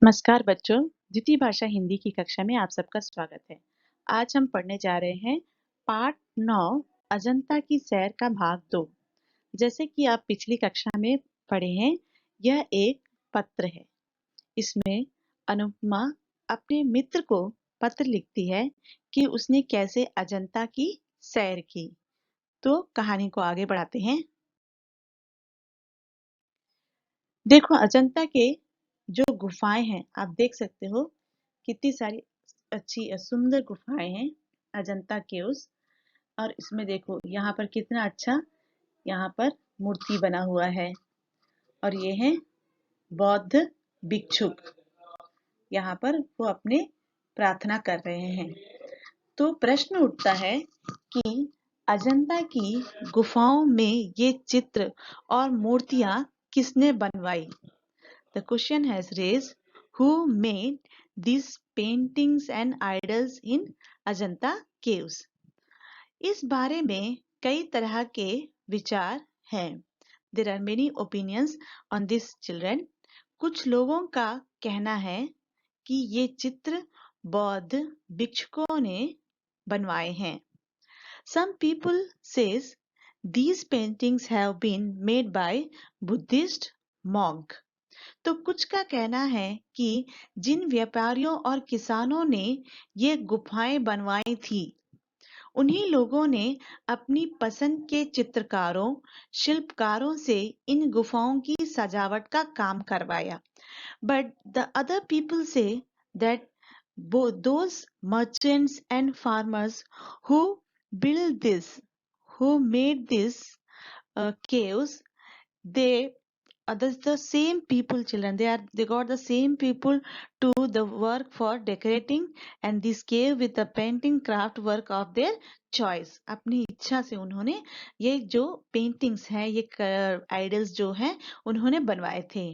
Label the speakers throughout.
Speaker 1: नमस्कार बच्चों, द्वितीय भाषा हिंदी की कक्षा में आप सबका स्वागत है। आज हम पढ़ने जा रहे हैं पाठ 9 अजंता की सैर का भाग 2। जैसे कि आप पिछली कक्षा में पढ़े हैं, यह एक पत्र है। इसमें अनुपमा अपने मित्र को पत्र लिखती है कि उसने कैसे अजंता की सैर की। तो कहानी को आगे बढ़ाते हैं। देखो, अजंता के जो गुफाएं हैं, आप देख सकते हो कितनी सारी अच्छी सुंदर गुफाएं हैं अजंता केव्स। और इसमें देखो यहाँ पर कितना अच्छा यहाँ पर मूर्ति बना हुआ है। और ये है बौद्ध भिक्षुक, यहाँ पर वो अपने प्रार्थना कर रहे हैं। तो प्रश्न उठता है कि अजंता की गुफाओं में ये चित्र और मूर्तियां किसने बनवाई। The question has raised, who made these paintings and idols in Ajanta caves? इस बारे में कई तरह के विचार हैं। There are many opinions on this children. कुछ लोगों का कहना है कि ये चित्र बौद्ध भिक्षुकों ने बनवाए हैं। Some people says these paintings have been made by Buddhist monk. तो कुछ का कहना है कि जिन व्यापारियों और किसानों ने ये गुफाएं बनवाई थी, उन्हीं लोगों ने अपनी पसंद के चित्रकारों, शिल्पकारों से इन गुफाओं की सजावट का काम करवाया। But the other people say that those merchants and farmers who built this, who made this caves, they the same people, children, they got the same people to the work for decorating and this cave with the painting craft work of their choice. अपनी इच्छा से उन्होंने ये जो paintings हैं, ये idols जो हैं, उन्होंने बनवाए थे,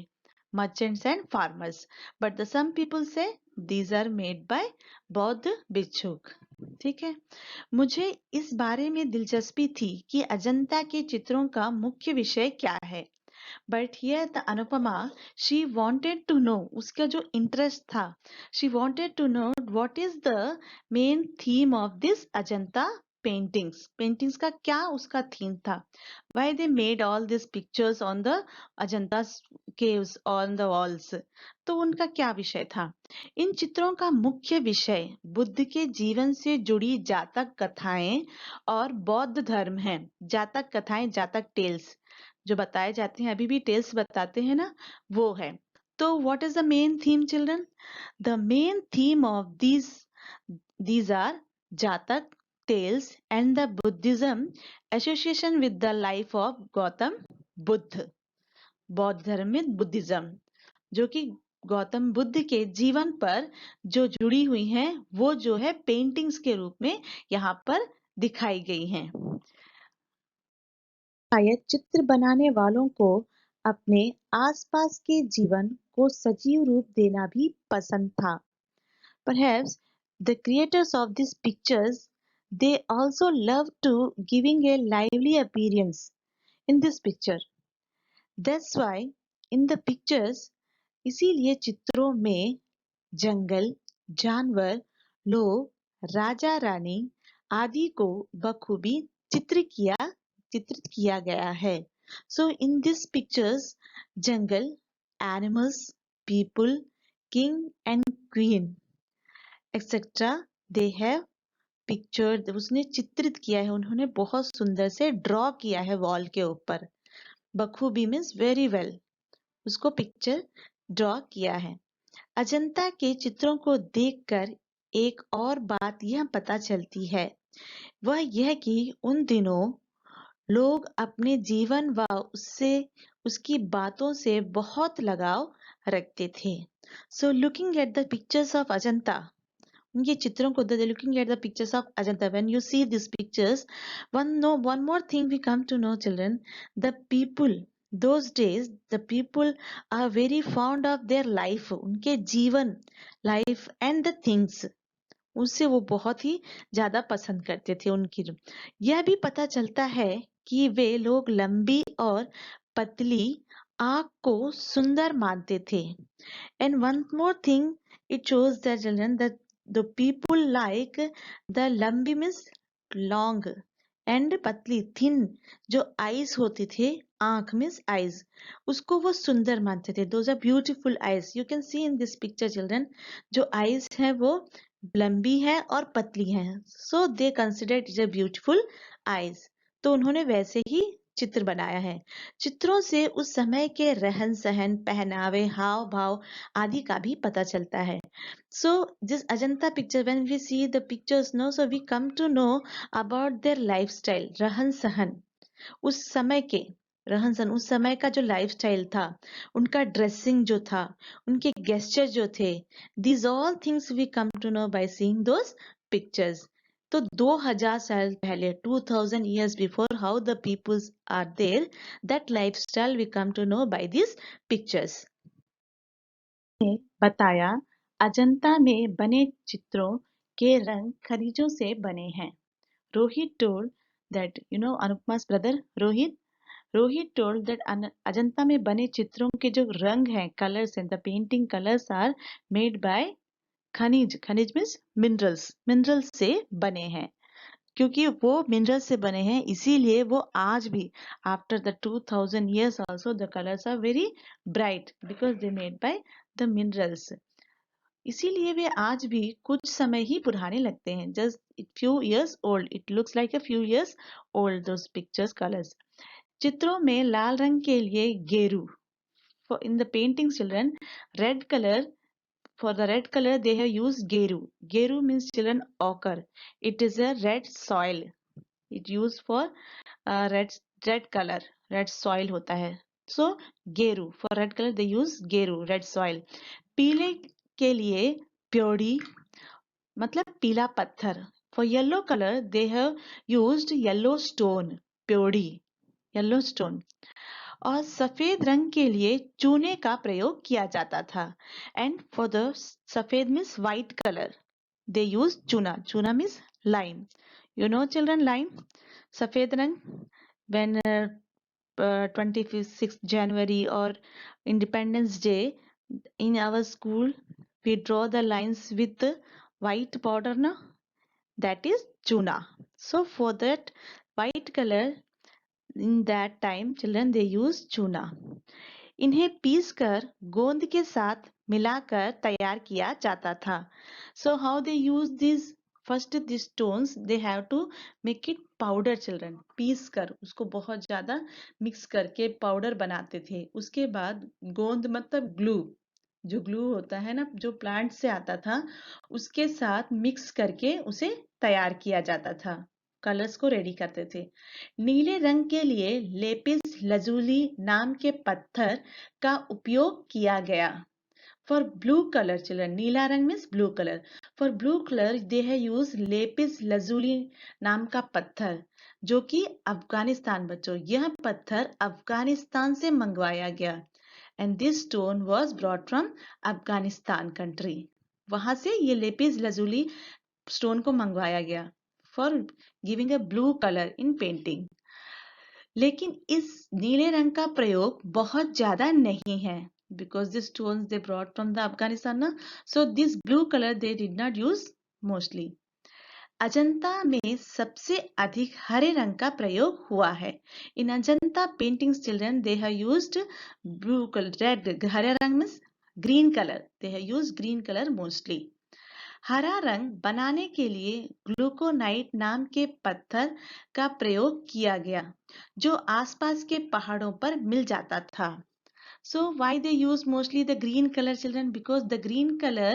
Speaker 1: merchants and farmers. But the some people say these are made by बौद्ध भिक्षुक। ठीक है, मुझे इस बारे में दिलचस्पी थी कि अजंता के चित्रों का मुख्य विषय क्या है। But here the Anupama, she wanted to know, उसका जो interest था, she wanted to know what is the main theme of this Ajanta paintings. Paintings का क्या उसका theme था? Why they made all these pictures on the Ajanta caves on the walls? तो उनका क्या विषय था? इन चित्रों का मुख्य विषय बुद्ध के जीवन से जुड़ी जातक कथाएं और बौद्ध धर्म है। जातक कथाएं, जातक टेल्स जो बताए जाते हैं, अभी भी टेल्स बताते हैं ना, वो है। तो what is the main theme children? The main theme of these are Jataka tales and the Buddhism association with the life of Gautam Buddha. बौद्ध धर्म में बुद्धिज्म जो कि गौतम बुद्ध के जीवन पर जो जुड़ी हुई हैं, वो जो है पेंटिंग्स के रूप में यहाँ पर दिखाई गई हैं। शायद चित्र बनाने वालों को अपने आसपास के जीवन को सजीव रूप देना भी पसंद था। Perhaps the creators of these pictures, they also love to giving a lively appearance in this picture. That's why in the pictures, इसीलिए चित्रों में जंगल, जानवर, लोग, राजा रानी आदि को बखूबी चित्रित किया गया है। So in these pictures, jungle, animals, people, king and queen, etc. they have pictured. उसने चित्रित किया है, उन्होंने बहुत सुंदर से ड्रॉ किया है वॉल के ऊपर। बखूबी मीन्स वेरी वेल, उसको पिक्चर ड्रॉ किया है। अजंता के चित्रों को देखकर एक और बात यह पता चलती है, वह यह कि उन दिनों लोग अपने जीवन व उसकी बातों से बहुत लगाव रखते थे। So looking at the pictures of Ajanta, उनके चित्रों को looking at the pictures of Ajanta, when you see these pictures, one more thing we come to know, children, the people those days, the people are very fond of their life, उनके जीवन, life and the things, उससे वो बहुत ही ज्यादा पसंद करते थे उनकी। यह भी पता चलता है कि वे लोग लंबी और पतली आँख को सुंदर मानते थे। And one more thing, it shows the children that the people like the लंबी means long and पतली thin जो eyes होती थे, आँख means eyes, उसको वो सुंदर मानते थे. Those are beautiful eyes. You can see in this picture children, जो eyes है वो लंबी है और पतली है. So they considered it a beautiful eyes. तो उन्होंने वैसे ही चित्र बनाया है. चित्रों से उस समय के रहन सहन, पहनावे, हाव भाव आदि का भी पता चलता है. So this Ajanta picture, when we see the pictures, no, so we come to know about their lifestyle, रहन सहन, उस समय के रहन सहन, उस समय का जो लाइफस्टाइल था, उनका ड्रेसिंग जो था, उनके गेस्चर जो थे, these all things we come to know by seeing those pictures. तो 2000 साल पहले, 2000 years before, how the peoples are there, that lifestyle we come to know by these pictures. ने बताया अजंता में बने चित्रों के रंग खनिजों से बने हैं. Rohit told that, Anupma's brother Rohit told that Ajanta में बने चित्रों के जो रंग हैं, colors and the painting colors are made by खनिज means minerals से बने हैं. क्योंकि वो मिनरल से बने हैं, इसीलिए वो आज भी after the 2000 years also the colors are very bright because they made by the minerals. इसीलिए वे आज भी कुछ समय ही पुराने लगते हैं. just few years old, it looks like a few years old, those pictures colors. चित्रों में लाल रंग के लिए गेरू, for in the paintings children, red color, for the red color they have used geru. Geru means children ochre. It is a red soil. It used for red color, red soil होता है. So geru, for red color they use geru, red soil. पीले के लिए puree मतलब पीला पत्थर. For yellow color they have used yellow stone, puree, yellow stone. और सफेद रंग के लिए चूने का प्रयोग किया जाता था. एंड फॉर द सफेद मीन्स व्हाइट कलर दे यूज चूना means lime. You know children, lime, सफेद रंग. When 26 January or Independence Day, in our school we draw the lines with white powder, na, that is chuna. So for that white color, in that time children they use चूना. इन्हें पीसकर गोंद के साथ मिलाकर तैयार किया जाता था. So how they use these, first these stones they have to make it powder children. पीसकर उसको बहुत ज्यादा मिक्स करके पाउडर बनाते थे. उसके बाद गोंद मतलब ग्लू, जो ग्लू होता है ना, जो प्लांट से आता था, उसके साथ मिक्स करके उसे तैयार किया जाता था, कलर्स को रेडी करते थे. नीले रंग के लिए लेपिस लजूली नाम के पत्थर का उपयोग किया गया. फॉर ब्लू कलर चिल्ड्रन, नीला रंग means blue colour. For blue colour they है यूज लेपिस लजूली नाम का पत्थर, जो कि अफगानिस्तान, बच्चों यह पत्थर अफगानिस्तान से मंगवाया गया. And this stone was brought from Afghanistan country. वहां से ये लेपिस लजूली स्टोन को मंगवाया गया for giving a blue colour in painting. लेकिन इस नीले रंग का प्रयोग बहुत ज्यादा नहीं है, because the stones they brought from the Afghanistan, na? So this blue color they did not use mostly. Ajanta में सबसे अधिक हरे रंग का प्रयोग हुआ है. In Ajanta paintings children they have used blue colour, red, हरे रंग में green colour, they have used green colour mostly. हरा रंग बनाने के लिए ग्लूकोनाइट नाम के पत्थर का प्रयोग किया गया, जो आसपास के पहाड़ों पर मिल जाता था. So why they use mostly the green color children? Because the green color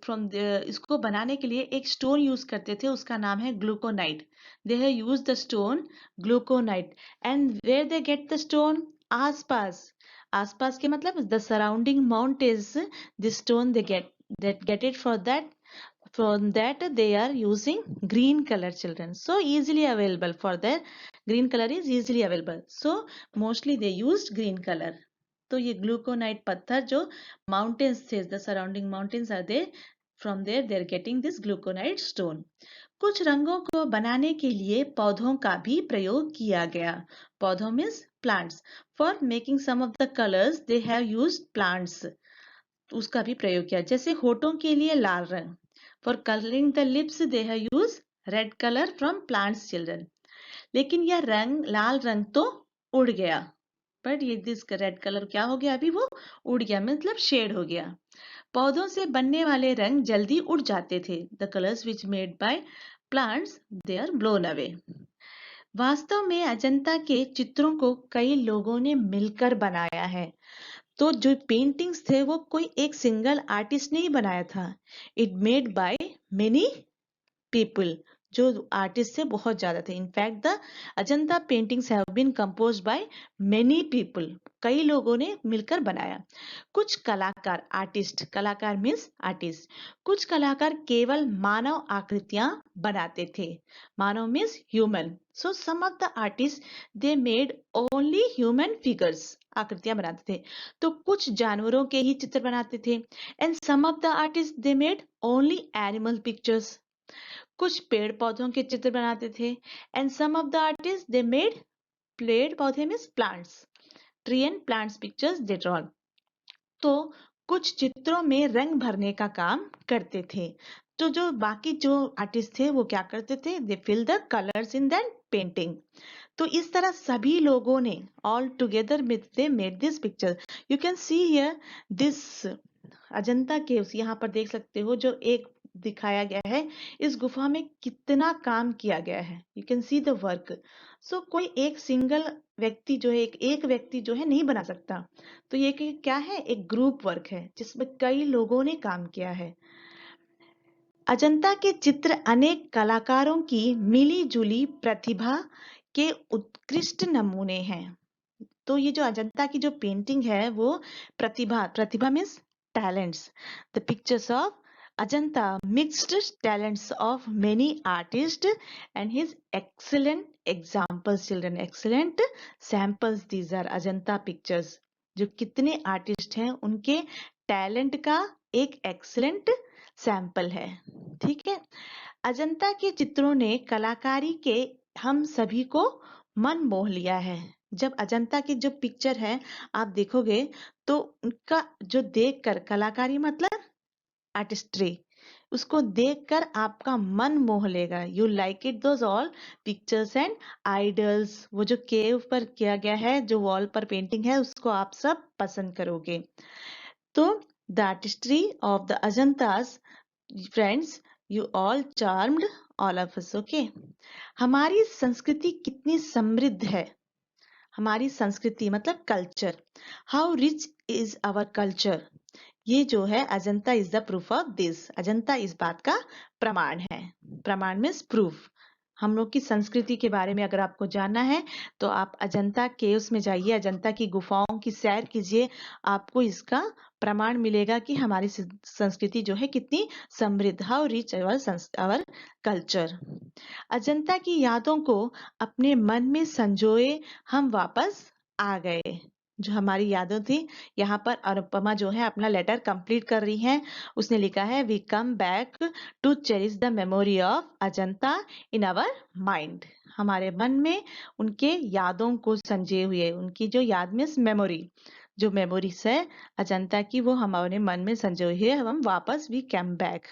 Speaker 1: from the इसको बनाने के लिए एक stone use करते थे, उसका नाम है gluconite. They have used the stone gluconite. And where they get the stone? आसपास के मतलब the surrounding mountains, this stone they get it. For that, from that they are using green color children. So easily available for their green color is easily available. So mostly they used green color. तो ये ग्लूकोनाइट पत्थर जो mountains थे, the surrounding mountains are there, from there they are getting this gluconite stone. कुछ रंगों को बनाने के लिए पौधों का भी प्रयोग किया गया. पौधों means plants. For making some of the colors, they have used plants. उसका भी प्रयोग किया, जैसे होठों के लिए लाल रंग. For coloring the lips, they have used red color from plants children. लेकिन यह रंग, लाल रंग तो उड़ गया, बट ये दिस रेड कलर क्या हो गया, अभी वो उड़ गया, मतलब शेड हो गया. पौधों से बनने वाले रंग जल्दी उड़ जाते थे. The colours which made by plants they are blown away. वास्तव में अजंता के चित्रों को कई लोगों ने मिलकर बनाया है. तो जो पेंटिंग्स थे वो कोई एक सिंगल आर्टिस्ट ने ही बनाया था. It made by many people. जो आर्टिस्ट थे बहुत ज्यादा थे. In fact the Ajanta paintings have been composed by many people. कई लोगों ने मिलकर बनाया. कुछ कलाकार, आर्टिस्ट, कलाकार मीन्स आर्टिस्ट, कुछ कलाकार केवल मानव आकृतियां बनाते थे. मानव means human. So some of the artist they made only human figures. आकृतियां बनाते थे. तो कुछ जानवरों के ही चित्र बनाते थे. And some of the artist they made only animal pictures. कुछ पेड़ पौधों के चित्र बनाते थे. And some of the artist they made, पेड़ पौधे means plants, tree and plants pictures they draw. तो कुछ चित्रों में रंग भरने का काम करते थे. तो जो बाकी जो आर्टिस्ट थे वो क्या करते थे, they fill the colours in that painting. तो इस तरह सभी लोगों ने all together they made this picture. You can see here this Ajanta caves. यहाँ पर देख सकते हो जो एक दिखाया गया है, इस गुफा में कितना काम किया गया है. You can see the work. So कोई एक सिंगल व्यक्ति जो है, एक व्यक्ति जो है नहीं बना सकता. तो ये क्या है, एक ग्रुप वर्क है जिसमें कई लोगों ने काम किया है. अजंता के चित्र अनेक कलाकारों की मिली जुली प्रतिभा के उत्कृष्ट नमूने हैं. तो ये जो अजंता की जो पेंटिंग है वो प्रतिभा means talents. The pictures of Ajanta mixed talents of many artists and his excellent examples children, excellent samples. These are Ajanta pictures. जो कितने आर्टिस्ट हैं उनके टैलेंट का एक एक्सीलेंट सैंपल है. ठीक है. अजंता के चित्रों ने कलाकारी के हम सभी को मन मोह लिया है. जब अजंता की जो पिक्चर है आप देखोगे तो उनका जो देखकर, कलाकारी मतलब आर्टिस्ट्री, उसको देखकर आपका मन मोह लेगा. You like it those all pictures and idols. वो जो केव पर किया गया है, जो वॉल पर पेंटिंग है, उसको आप सब पसंद करोगे. तो the artistry of the Ajantas friends, you all charmed all of us. Okay. हमारी संस्कृति कितनी समृद्ध है. हमारी संस्कृति मतलब culture. How rich is our culture. ये जो है Ajanta is the proof of this. Ajanta इस बात का प्रमाण है. प्रमाण मीन्स प्रूफ. हम लोग की संस्कृति के बारे में अगर आपको जानना है तो आप अजंता केव्स में जाइए, अजंता की गुफाओं की सैर कीजिए. आपको इसका प्रमाण मिलेगा कि हमारी संस्कृति जो है कितनी समृद्ध. How rich our culture. Ajanta की यादों को अपने मन में संजोए हम वापस आ गए. जो हमारी यादें थी, यहाँ पर अनुपमा जो है अपना लेटर कंप्लीट कर रही हैं. उसने लिखा है, we come back to cherish the memory of Ajanta in our mind. हमारे मन में उनके यादों को संजोए हुए, उनकी जो याद में मेमोरी, जो मेमोरीज है अजंता की, वो हमारे मन में संजोए हुए हम वापस वी कम बैक.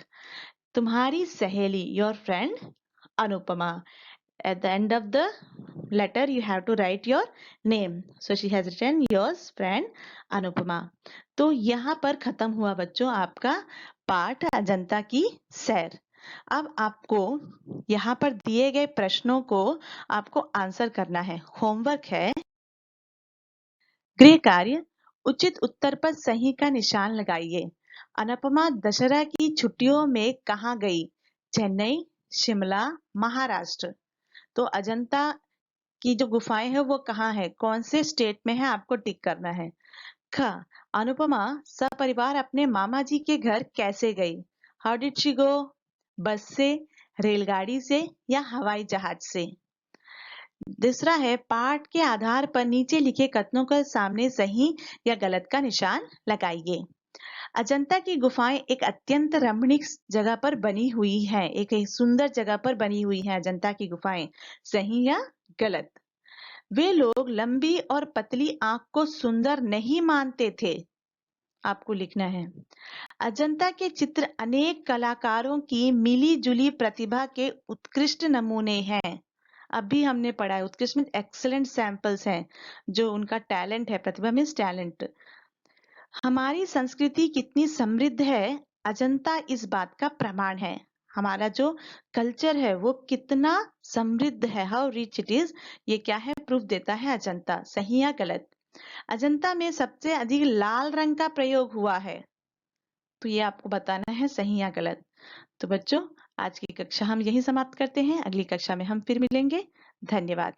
Speaker 1: तुम्हारी सहेली, your friend Anupama. At the end of the letter you have to write your name. So she has written yours friend Anupama. तो यहाँ पर खत्म हुआ बच्चों आपका पाठ अजंता की सैर. अब आपको यहाँ पर दिए गए प्रश्नों को आपको आंसर करना है. होमवर्क है. गृह कार्य, उचित उत्तर पर सही का निशान लगाइए. अनुपमा दशहरा की छुट्टियों में कहाँ गई. चेन्नई, शिमला, महाराष्ट्र. तो अजंता की जो गुफाएं है वो कहाँ है, कौन से स्टेट में है, आपको टिक करना है. ख, अनुपमा सपरिवार अपने मामा जी के घर कैसे गई. How did she go. बस से, रेलगाड़ी से या हवाई जहाज से. दूसरा है, पाठ के आधार पर नीचे लिखे कथनों के सामने सही या गलत का निशान लगाइए. अजंता की गुफाएं एक अत्यंत रमणीक जगह पर बनी हुई हैं. एक सुंदर जगह पर बनी हुई हैं अजंता की गुफाएं. सही या गलत. वे लोग लंबी और पतली आंख को सुंदर नहीं मानते थे। आपको लिखना है। अजंता के चित्र अनेक कलाकारों की मिली-जुली प्रतिभा के उत्कृष्ट नमूने हैं। अभी हमने पढ़ा है उत्कृष्ट मीन्स एक्सीलेंट सैंपल्स हैं, जो उनका टैलेंट है, प्रतिभा मीन्स टैलेंट। हमारी संस्कृति कितनी समृद्ध है, अजंता इस बात का प्रमाण है। हमारा जो कल्चर है वो कितना समृद्ध है, हाउ रिच इट इज, ये क्या है, प्रूफ देता है अजंता। सही या गलत? अजंता में सबसे अधिक लाल रंग का प्रयोग हुआ है, तो ये आपको बताना है सही या गलत। तो बच्चों, आज की कक्षा हम यहीं समाप्त करते हैं। अगली कक्षा में हम फिर मिलेंगे। धन्यवाद।